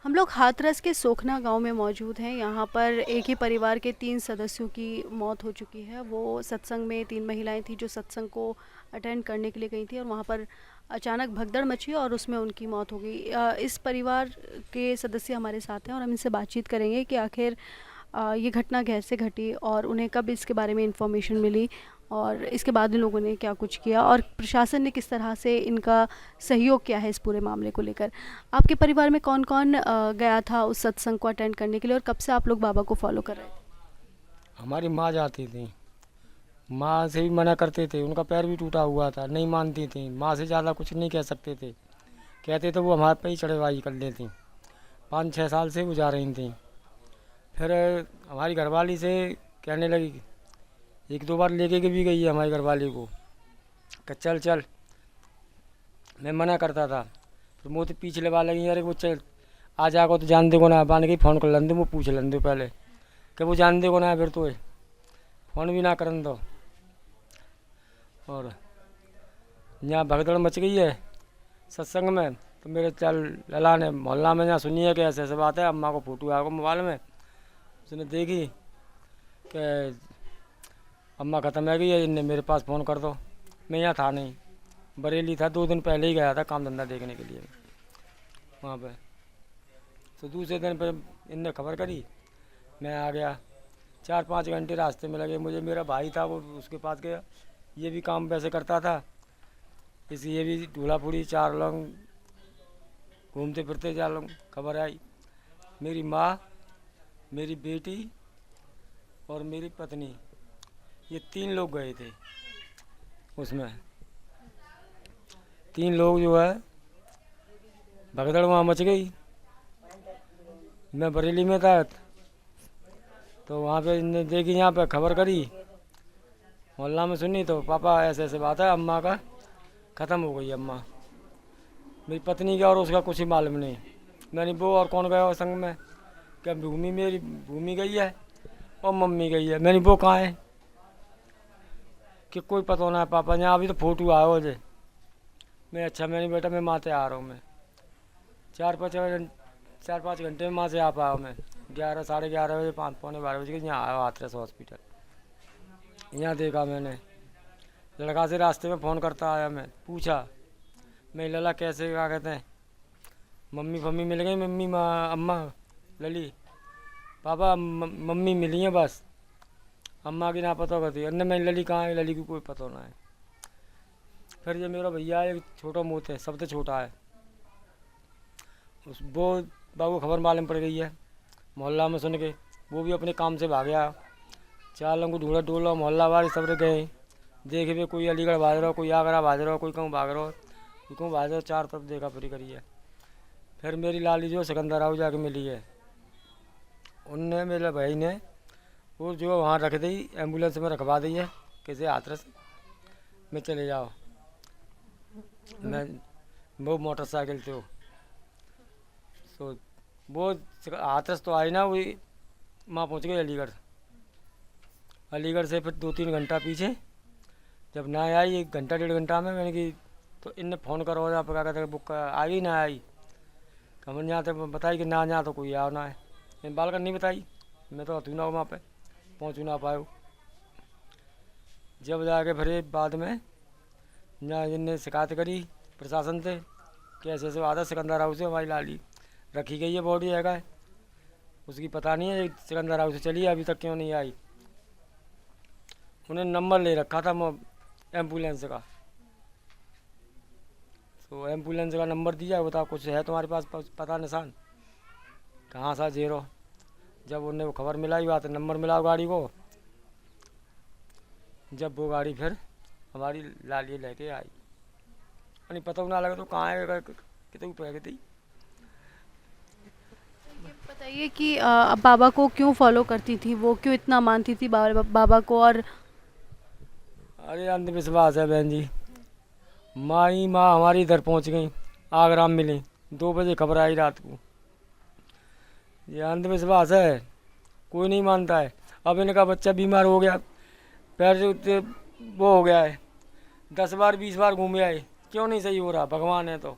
हम लोग हाथरस के सोखना गांव में मौजूद हैं। यहाँ पर एक ही परिवार के 3 सदस्यों की मौत हो चुकी है। वो सत्संग में 3 महिलाएं थीं जो सत्संग को अटेंड करने के लिए गई थी और वहाँ पर अचानक भगदड़ मची और उसमें उनकी मौत हो गई। इस परिवार के सदस्य हमारे साथ हैं और हम इनसे बातचीत करेंगे कि आखिर ये घटना कैसे घटी और उन्हें कब इसके बारे में इन्फॉर्मेशन मिली और इसके बाद इन लोगों ने क्या कुछ किया और प्रशासन ने किस तरह से इनका सहयोग किया है इस पूरे मामले को लेकर। आपके परिवार में कौन कौन गया था उस सत्संग को अटेंड करने के लिए और कब से आप लोग बाबा को फॉलो कर रहे थे? हमारी माँ जाती थी। माँ से भी मना करते थे, उनका पैर भी टूटा हुआ था, नहीं मानती थी। माँ से ज़्यादा कुछ नहीं कह सकते थे, कहते तो वो हमारे पे ही चढ़ेबाजी कर लेती। 5-6 साल से वो जा रही थी। फिर हमारी घरवाली से कहने लगी, 1-2 बार लेके के भी गई है हमारी घरवाली को कि चल चल। मैं मना करता था, फिर मुँह तो पीछे लगा लगी, अरे वो चल आ जाएगा तो जान देगो ना, बान के फ़ोन कर लें दो, वो पूछ लें दो पहले कि वो जान देगो ना, फिर तो फ़ोन भी ना करन दो। और यहाँ भगदड़ मच गई है सत्संग में, तो मेरे चल लला ने मोहल्ला में यहाँ सुनिए कि ऐसे ऐसे बात है। अम्मा को फ़ोटो आएगा मोबाइल में, उसने देखी कि अम्मा ख़त्म है गई है, इनने मेरे पास फ़ोन कर दो। मैं यहाँ था नहीं, बरेली था, 2 दिन पहले ही गया था काम धंधा देखने के लिए वहाँ पे। तो दूसरे दिन पर इनने खबर करी, मैं आ गया। 4-5 घंटे रास्ते में लगे मुझे। मेरा भाई था वो उसके पास गया, ये भी काम वैसे करता था, इसलिए भी ढूला पूड़ी 4 लोग घूमते फिरते 4 लोग। खबर आई, मेरी माँ, मेरी बेटी और मेरी पत्नी, ये 3 लोग गए थे उसमें। 3 लोग जो है भगदड़ वहाँ मच गई। मैं बरेली में था, तो वहाँ पे इनने देखी, यहाँ पे खबर करी, मोहल्ला में सुनी, तो पापा ऐसे ऐसे बात है, अम्मा का ख़त्म हो गई अम्मा। मेरी पत्नी का और उसका कुछ ही मालूम नहीं। मैंने वो और कौन गया संग में, क्या भूमि, मेरी भूमि गई है और मम्मी गई है। मैंने वो कहाँ है कि कोई पता होना है पापा, यहाँ अभी तो फोटो आया हो जे। मैं अच्छा, मैंने बेटा मैं माँ से आ रहा हूँ। मैं 4-5 घंटे में माँ से आ पाया मैं। 11-11:30 बजे, 5-पौने 12 बजे के यहाँ आया हाथरस हॉस्पिटल। यहाँ देखा मैंने, लड़का से रास्ते में फ़ोन करता आया, मैं पूछा, मैं लला कैसे, क्या कहते हैं, मम्मी फम्मी मिल गई, मम्मी माँ अम्मा लली, पापा मम्मी मिली हैं बस, अम्मा की ना पता होती है। अन्य मैं लली कहाँ है, लली की कोई पता ना है। फिर ये मेरा भैया है, एक छोटा मोत है, सबसे छोटा है, उस वो बाबू खबर मालूम पड़ गई है मोहल्ला में सुन के, वो भी अपने काम से भाग गया। 4 लोगों को ढूंढा डोला, मोहल्ला वाले सब गए देखे भी, कोई अलीगढ़ भाग रहा हो, कोई आगरा भाग रहा हो, कोई कहूँ भाग रहा हो, कोई कहूँ भाग रहा हो। 4 तरफ देखा फिरी करी है। फिर मेरी लाली जो सिकंदर राव जाके मिली है, उनने, मेरे भाई ने वो जो वहाँ रख दी, एम्बुलेंस में रखवा दी है, किसी हाथरस में चले जाओ। मैं वो मोटरसाइकिल थे तो वो हाथरस तो आई ना, वही वहाँ पहुँच गए अलीगढ़। अलीगढ़ से फिर 2-3 घंटा पीछे, जब ना आई 1-1.5 घंटा में, मैंने कि तो इनने फ़ोन करो आप क्या कहते हैं, बुक आई ना आई। हमने यहाँ तक बताई कि ना यहाँ तो कोई आओ ना है, इन बाल कर नहीं बताई। मैं तो हथू ना वहाँ पे पहुँच ना पाया। जब जाके फिर बाद में ना इनने शिकायत करी प्रशासन से कि ऐसे ऐसे बात है, सिकंदर राव से हमारी लाली रखी गई है, बॉडी है उसकी पता नहीं है, सिकंदर राव से चली है, अभी तक क्यों नहीं आई। उन्हें नंबर ले रखा था एम्बुलेंस का, तो एम्बुलेंस का नंबर दिया, बताओ कुछ है तुम्हारे पास पता निशान, कहाँ सा जेरो। जब उन्हें वो खबर मिलाई, बात नंबर मिला गाड़ी को, जब वो गाड़ी फिर हमारी लाली लेके आई, नहीं पता ना लगा तो कहाँ है, कितने ऊपर गई। ये बताइए कि बाबा को क्यों फॉलो करती थी, वो क्यों इतना मानती थी बाबा को? और अरे अंधविश्वास है बहन जी। माँ माँ हमारी इधर पहुँच गई, आगरा में मिली, 2 बजे खबर आई रात को। ये अंधविश्वास है, कोई नहीं मानता है। अब इनका बच्चा बीमार हो गया, पैर से वो हो गया है, 10 बार 20 बार घूम आए, क्यों नहीं सही हो रहा, भगवान है तो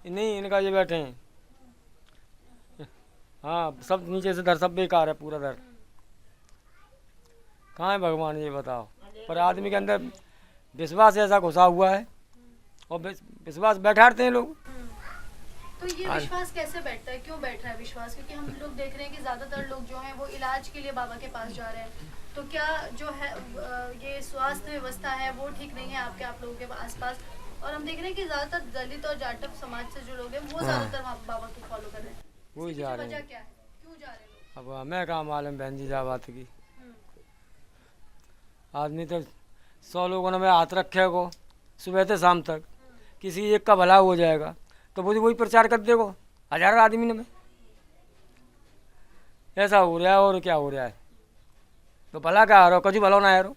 नहीं, इनका ये बैठे हैं। हाँ सब नीचे से दर सब बेकार है पूरा दर। कहाँ है भगवान ये बताओ। पर आदमी के अंदर विश्वास ऐसा घुसा हुआ है और विश्वास बैठाते हैं लोग। तो ये विश्वास कैसे बैठता है, क्यों बैठ रहा है विश्वास? क्योंकि हम लोग देख रहे हैं कि ज्यादातर लोग जो हैं वो इलाज के लिए बाबा के पास जा रहे हैं। तो क्या जो है ये स्वास्थ्य व्यवस्था है वो ठीक नहीं है आप लोगों के आसपास? और हम देख रहे हैं कि ज्यादातर दलित और जाटव समाज से जो लोग हैं वो ज्यादातर बाबा को फॉलो कर रहे हैं। वही इसके जा पीछे रहे वजह हैं। क्या है, क्यों जा रहे हैं लोग? अब हमें कहाँ मालूम बहन जी जा बात की। हम्म, आदमी तो 100 लोगों ने में हाथ रखे को सुबह से शाम तक, हम्म, किसी एक का भला हो जाएगा तो वो वही प्रचार कर देगो 1000 आदमी ने में। ऐसा हो रहा है और क्या हो रहा है। तो भला क्या आ रहा हो, कछु भला ना आ रहा हो।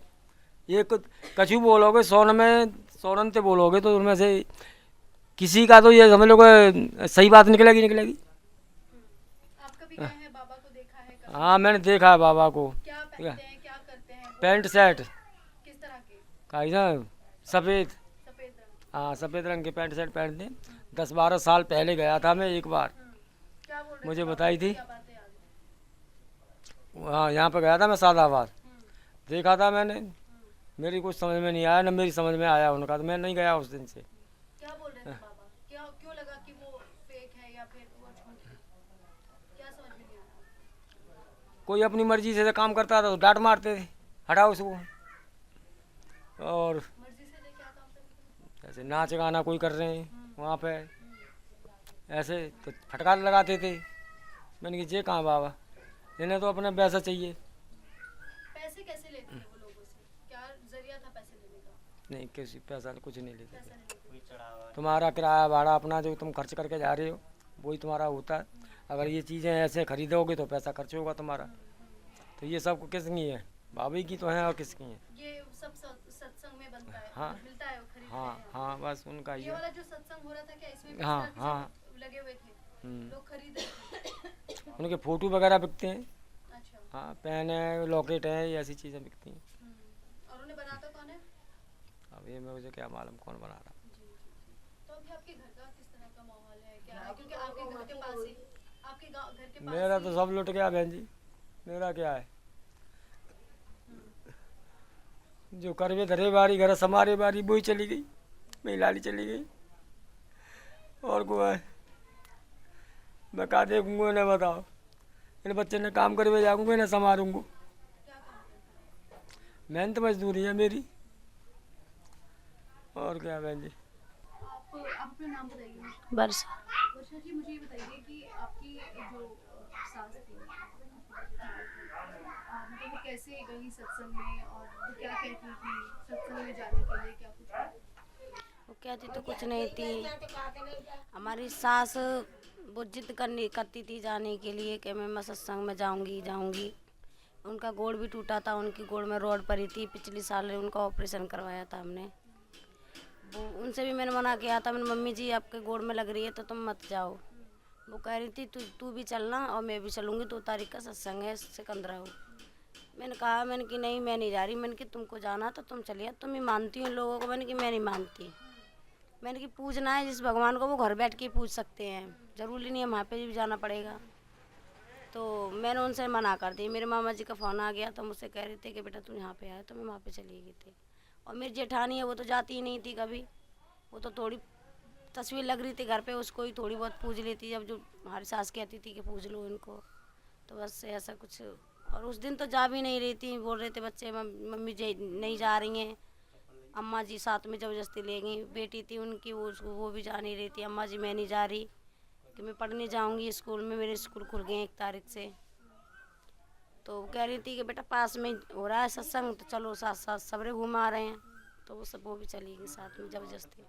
एक कछु बोलोगे 100 में 100 से बोलोगे तो उनमें से किसी का तो ये समझ लो कि सही बात निकलेगी। आप कभी गए हैं बाबा को देखा है कभी? हाँ मैंने देखा है बाबा को। क्या पहनते हैं, क्या करते हैं वो? पैंट शर्ट किस तरह के? का सफ़ेद। सफेद रंग। हाँ सफ़ेद रंग के पैंट शर्ट पहनते हैं। 10-12 साल पहले गया था मैं एक बार, क्या बोल रहे मुझे थे बाबा? बताई थी। क्या बातें याद है? हाँ यहाँ पे गया था मैं सादाबाद, हम्म, देखा था मैंने। मेरी कुछ समझ में नहीं आया, ना मेरी समझ में आया उनका, तो मैं नहीं गया उस दिन से। क्या बोल रहे थे बाबा? क्या क्यों लगा कि वो फेक है या फिर वो झूठ है? क्या समझ में नहीं आया? कोई अपनी मर्जी से काम करता था तो डांट मारते थे, हटाओ उसको। और मर्जी से क्या काम करते थे? जैसे नाच गाना कोई कर रहे हैं वहाँ पे ऐसे तो फटकार लगाते थे। मैंने कहा ये कहाँ बाबा, इन्हें तो अपना पैसा चाहिए। पैसे कैसे लेते थे वो लोगों से? क्या जरिया था पैसे लेने का? नहीं किसी पैसा कुछ नहीं लेते पैसा थे। नहीं लेते थे। तुम्हारा किराया भाड़ा अपना जो तुम खर्च करके जा रहे हो वही तुम्हारा होता है। अगर ये चीज़ें ऐसे खरीदोगे तो पैसा खर्च होगा तुम्हारा। तो ये सब किसकी है, बाबी की तो हैं और किसकी हैं। ये सब सत्संग में बनता है, हाँ मिलता है, खरीदते हाँ हैं। हाँ बस उनका ही ये है। वाला जो सत्संग हो रहा था क्या इसमें भी हाँ इस तरह के हाँ सब लगे हुए थे? लोग खरीद रहे थे? उनके फ़ोटो वगैरह बिकते हैं। अच्छा। हाँ पेन है, लॉकेट है, ये ऐसी चीज़ें बिकती हैं। और उन्हें बनाता कौन है? अब ये मुझे क्या मालूम कौन बना रहा। जी। तो अभी आपके घर का किस तरह का माहौल है, क्या है? क्योंकि आपके घर के पास ही, आपके गाँव घर के पास मेरा ही- तो सब लुट गया बहन जी, मेरा क्या है। जो करवे धरे बारी घर समारे बारी वही चली गई, मेरी लाली चली गई। और को है मैं कहा देखूंगा इन्हें, बताओ इन बच्चे ने काम करवे जाऊंगा इन्हें संभालूंगा। क्या काम करते हैं? मेहनत मजदूरी है मेरी, और क्या बहन जी। आप अपना नाम बताइए मुझे। वर्षा। वर्षा जी, मुझे ये बताइए कि आपकी जो सास थी मतलब वो कैसे गई सत्संग में और वो क्या कहती थी सत्संग में जाने के लिए, क्या कुछ? वो कहती तो कुछ नहीं थी। हमारी सास वो जिद करती थी जाने के लिए कि मैं सत्संग में जाऊंगी। उनका गोड़ भी टूटा था, उनकी गोड़ में रॉड पड़ी थी, पिछले साल उनका ऑपरेशन करवाया था हमने। वो उनसे भी मैंने मना किया था, मैंने मम्मी जी आपके गोड़ में लग रही है तो तुम मत जाओ। वो कह रही थी तू भी चलना और मैं भी चलूँगी, 2 तारीख का सत्संग है सिकंदरा। मैंने कहा कि नहीं मैं नहीं जा रही। मैंने कि तुमको जाना तो तुम चलिए, तुम ही मानती हो इन लोगों को। मैंने कि मैं नहीं मानती। मैंने कि पूजना है जिस भगवान को वो घर बैठ के ही पूज सकते हैं, ज़रूरी नहीं है वहाँ पे भी जाना पड़ेगा। तो मैंने उनसे मना कर दी। मेरे मामा जी का फ़ोन आ गया तो मुझसे कह रहे थे कि बेटा तुम यहाँ पे आए, तो मैं वहाँ पे चली गई थी। और मेरी जेठानी है वो तो जाती ही नहीं थी कभी, वो तो थोड़ी तस्वीर लग रही थी घर पे उसको ही थोड़ी बहुत पूज लेती, जब जो हमारी सास कहती थी कि पूज लो इनको, तो बस ऐसा कुछ। और उस दिन तो जा भी नहीं रही थी, बोल रहे थे बच्चे मम्मी जी नहीं जा रही हैं, अम्मा जी साथ में ज़बरदस्ती ले गई। बेटी थी उनकी, वो भी जा नहीं रही थी। अम्मा जी मैं नहीं जा रही कि मैं पढ़ने जाऊंगी स्कूल में, मेरे स्कूल खुल गए 1 तारीख से। तो कह रही थी कि बेटा पास में हो रहा है सत्संग तो चलो साथ साथ सबरे घूम आ रहे हैं, तो वो भी चली गई साथ में ज़बरदस्ती।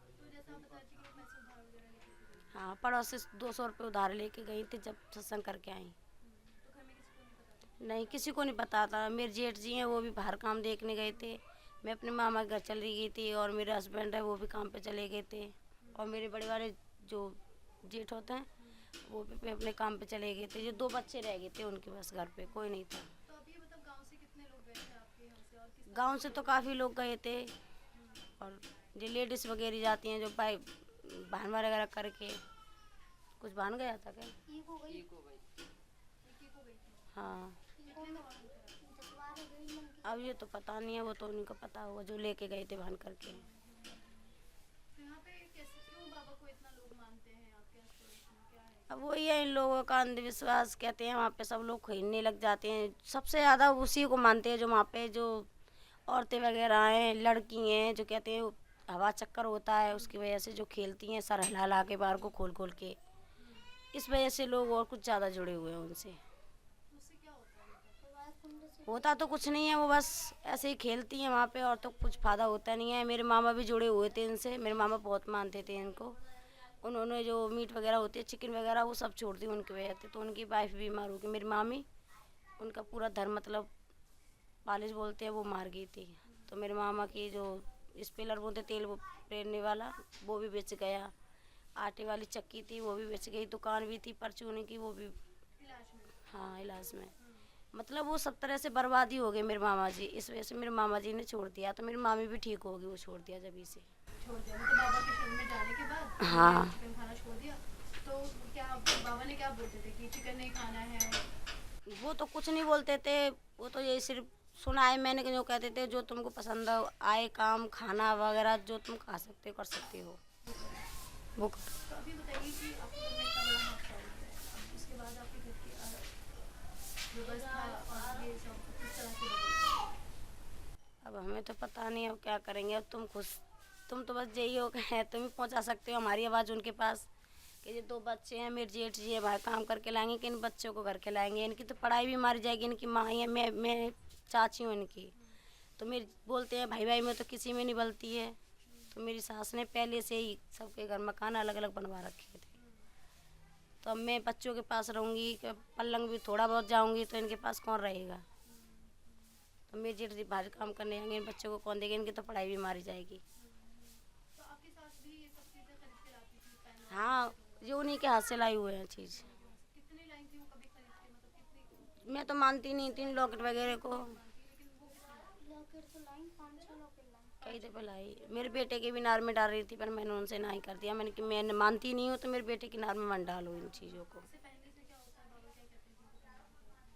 हाँ पड़ोस से 200 रुपये उधार लेके गई थी जब सत्संग करके आई। नहीं किसी को नहीं पता था। मेरे जेठ जी हैं वो भी बाहर काम देखने गए थे, मैं अपने मामा के घर चली गई थी, और मेरे हस्बैंड है वो भी काम पे चले गए थे, और मेरे बड़े वाले जो जेठ होते हैं वो भी अपने काम पे चले गए थे। ये 2 बच्चे रह गए थे उनके बस, घर पे कोई नहीं था। तो अभी मतलब गांव से कितने लोग गए थे आपके यहाँ से, और किस गांव से तो काफ़ी लोग गए थे, और जो लेडीज़ वगैरह जाती हैं जो भान वगैरह करके। कुछ भान गया था क्या? हाँ, अब ये तो पता नहीं है, वो तो उनको पता होगा जो लेके गए थे बांध करके। अब वही है, इन लोगों का अंधविश्वास कहते हैं, वहाँ पे सब लोग खरीदने लग जाते हैं। सबसे ज़्यादा उसी को मानते हैं जो वहाँ पे जो औरतें वगैरह हैं, लड़की हैं, जो कहते हैं हवा चक्कर होता है उसकी वजह से जो खेलती हैं सर हिला हिला के बाहर को खोल खोल के, इस वजह से लोग और कुछ ज़्यादा जुड़े हुए हैं उनसे। होता तो कुछ नहीं है, वो बस ऐसे ही खेलती हैं वहाँ पे, और तो कुछ फ़ायदा होता नहीं है। मेरे मामा भी जुड़े हुए थे इनसे, मेरे मामा बहुत मानते थे इनको। उन्होंने जो मीट वगैरह होती है, चिकन वगैरह, वो सब छोड़ दी उनकी वजह से। तो उनकी वाइफ बीमार हो गई, मेरी मामी, उनका पूरा धर्म मतलब पालिश बोलते हैं, वो मार गई थी। तो मेरे मामा की जो स्पेलर बोलते तेल वो पेरने वाला, वो भी बेच गया। आटे वाली चक्की थी वो भी बेच गई। दुकान भी थी परचूनी की, वो भी हाँ इलाज में, मतलब वो सब तरह से बर्बादी हो गई मेरे मामा जी। इस वजह से मेरे मामा जी ने छोड़ दिया, तो मेरी मामी भी ठीक होगी, वो छोड़ दिया जब से। छोड़ दिया मतलब बाबा के शरण में जाने के बाद हाँ, चिकन खाना छोड़ दिया। तो क्या बाबा ने क्या बोलते थे कि चिकन नहीं खाना है? वो तो कुछ नहीं बोलते थे, वो तो यही सिर्फ सुना है मैंने कि जो कहते थे जो तुमको पसंद आए काम खाना वगैरह जो तुम खा सकते हो कर सकते हो वो। तो अभी बताइए कि आपके घर में इतना बड़ा हादसा हो गया है, अब उसके बाद आपके घर की व्यवस्था और ये सब किस तरह से बदल गया? अब हमें तो पता नहीं अब क्या करेंगे। अब तुम तो बस यही हो गए, तुम ही पहुंचा सकते हो हमारी आवाज़ उनके पास कि ये 2 बच्चे हैं, मेरे जेठ जी है, भाई काम करके लाएंगे कि इन बच्चों को घर के लाएंगे, इनकी तो पढ़ाई भी मारी जाएगी, इनकी माँ है, मैं चाची हूँ इनकी। तो मेरे बोलते हैं भाई भाई में तो किसी में नहीं बलती है। तो मेरी सास ने पहले से ही सबके घर मकान अलग अलग बनवा रखे थे। तो अब मैं बच्चों के पास रहूँगी, पलंग भी थोड़ा बहुत जाऊँगी तो इनके पास कौन रहेगा। तो मेरे जेठ जी बाहर काम करने जाएंगे, इन बच्चों को कौन देगा, इनकी तो पढ़ाई भी मारी जाएगी। तो आपकी सास भी ये सब चीज़ें खरीद के लाती थी पहले? हाँ, जो उन्हीं के हाथ से लाई हुए हैं चीज़। कितनी लाई थी वो कभी खरीद के, मतलब कितनी? मैं तो मानती नहीं थी इन लॉकेट वगैरह को। कई दफ़े लाई, मेरे बेटे के भी नार में डाल रही थी, पर मैंने उनसे ना ही कर दिया। मैंने कि मैं मानती नहीं हूँ तो मेरे बेटे की नार में मत डालो इन चीज़ों को।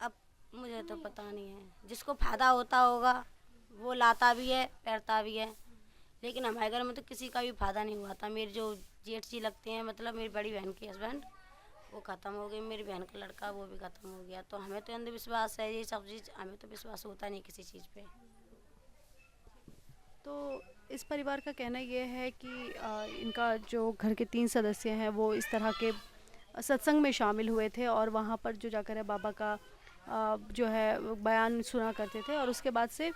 अब मुझे तो पता नहीं है, जिसको फ़ायदा होता होगा वो लाता भी है पहनता भी है, लेकिन हमारे घर में तो किसी का भी फ़ायदा नहीं हुआ था। मेरे जो जेठ जी लगते हैं, मतलब मेरी बड़ी बहन के हस्बैंड, वो ख़त्म हो गई, मेरी बहन का लड़का वो भी ख़त्म हो गया। तो हमें तो अंधविश्वास है, ये सब चीज़ हमें तो विश्वास होता नहीं किसी चीज़ पे। तो इस परिवार का कहना ये है कि इनका जो घर के 3 सदस्य हैं वो इस तरह के सत्संग में शामिल हुए थे और वहाँ पर जो जाकर है बाबा का जो है बयान सुना करते थे, और उसके बाद से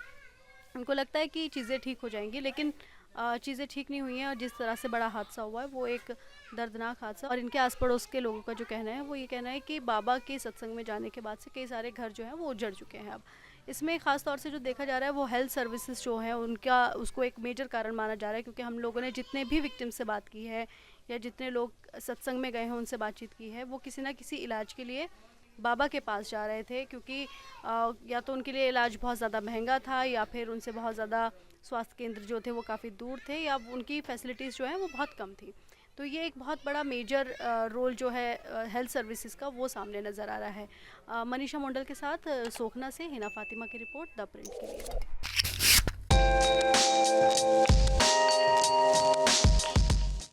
उनको लगता है कि चीज़ें ठीक हो जाएंगी, लेकिन चीज़ें ठीक नहीं हुई हैं। और जिस तरह से बड़ा हादसा हुआ है वो एक दर्दनाक हादसा। और इनके आस पड़ोस के लोगों का जो कहना है वो ये कहना है कि बाबा के सत्संग में जाने के बाद से कई सारे घर जो हैं वो उजड़ चुके हैं। अब इसमें ख़ास तौर से जो देखा जा रहा है वो हेल्थ सर्विसेज जो हैं उनका उसको एक मेजर कारण माना जा रहा है, क्योंकि हम लोगों ने जितने भी विक्टिम से बात की है या जितने लोग सत्संग में गए हैं उनसे बातचीत की है, वो किसी ना किसी इलाज के लिए बाबा के पास जा रहे थे, क्योंकि या तो उनके लिए इलाज बहुत ज़्यादा महंगा था या फिर उनसे बहुत ज़्यादा स्वास्थ्य केंद्र जो थे वो काफ़ी दूर थे या उनकी फैसिलिटीज़ जो हैं वो बहुत कम थी। तो ये एक बहुत बड़ा मेजर रोल जो है हेल्थ सर्विसेज का वो सामने नज़र आ रहा है। मनीषा मंडल के साथ सोखना से हिना फातिमा की रिपोर्ट द प्रिंट के लिए।